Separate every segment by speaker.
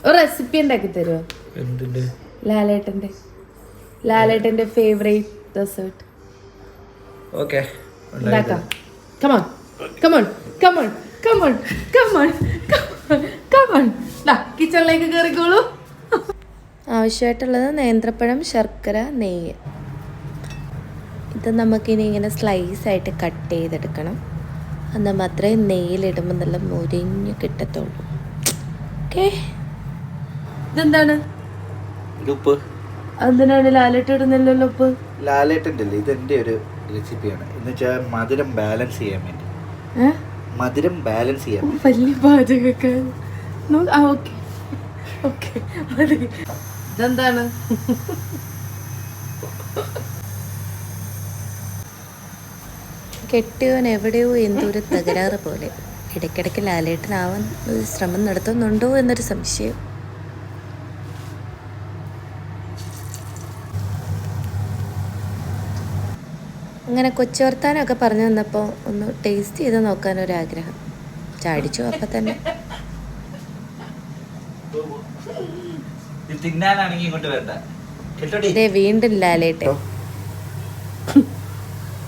Speaker 1: ഒരു റെസിപ്പി ഉണ്ടാക്കി തരുമോ? ലാലേട്ടന്റെ ഫേവറേറ്റ് ഡെസേർട്ട്.
Speaker 2: ഓക്കെ,
Speaker 1: ഉണ്ടാക്കാം. Come on. കിച്ചണിലേക്ക് കയറിക്കോളൂ. ആവശ്യമായിട്ടുള്ളത് നേന്ത്രപ്പഴം, ശർക്കര, നെയ്യ്. ഇത് നമുക്കിനി ഇങ്ങനെ സ്ലൈസ് ആയിട്ട് കട്ട് ചെയ്തെടുക്കണം. എന്നാൽ മാത്രമേ നെയ്യിലിടുമ്പോൾ നല്ല മുരിഞ്ഞ് കിട്ടത്തുള്ളൂ. ഓക്കെ, ഇതെന്താണ്?
Speaker 2: ഉപ്പ്.
Speaker 1: എന്തിനാണ് ലാലേട്ട് ഇടുന്നില്ലല്ലോ ഉപ്പ്?
Speaker 2: ലാലേട്ടൻ്റെ ഇത് എൻ്റെ ഒരു റെസിപ്പിയാണ്. എന്ന് വെച്ചാൽ മധുരം ബാലൻസ് ചെയ്യാൻ വേണ്ടി. മധുരം ബാലൻസ് ചെയ്യാൻ
Speaker 1: വലിയ പാചകക്കാരൻ. ഇതെന്താണ്? കെട്ടിയവൻ എവിടെയോ എന്തൊരു തകരാറ് പോലെ. ഇടയ്ക്കിടയ്ക്ക് ലാലേട്ടനാവാൻ ഒരു ശ്രമം നടത്തുന്നുണ്ടോ എന്നൊരു സംശയം. അങ്ങനെ കൊച്ചു വർത്താനമൊക്കെ പറഞ്ഞു തന്നപ്പോൾ ഒന്ന് ടേസ്റ്റ് ചെയ്ത് നോക്കാനൊരാഗ്രഹം. ചാടിച്ചു അപ്പം തന്നെ. ഇതേ വീണ്ടും ലാലേട്ടെ.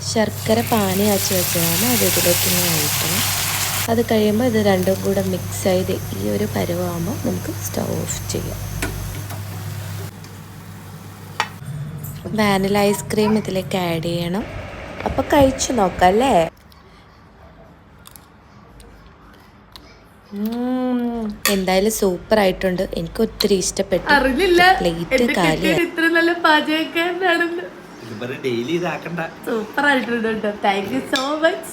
Speaker 1: ശർക്കര പാനി കാച്ചി വെച്ചതാണ്, അത് ഇതിലേക്ക് ഇങ്ങനെ ഒഴിക്കണം. അത് കഴിയുമ്പോൾ ഇത് രണ്ടും കൂടെ മിക്സ് ചെയ്ത് ഈ ഒരു പരുവാകുമ്പോൾ നമുക്ക് സ്റ്റവ് ഓഫ് ചെയ്യാം. വാനില ഐസ്ക്രീം ഇതിലേക്ക് ആഡ് ചെയ്യണം. അപ്പോൾ കഴിച്ചു നോക്കാം അല്ലേ? എന്തായാലും സൂപ്പർ ആയിട്ടുണ്ട്. എനിക്ക് ഒത്തിരി ഇഷ്ടപ്പെട്ടു. പ്ലേറ്റ് കാലിയാണ്.
Speaker 2: സൂപ്പർ ആയിട്ടുണ്ട്.
Speaker 1: Thank you so much.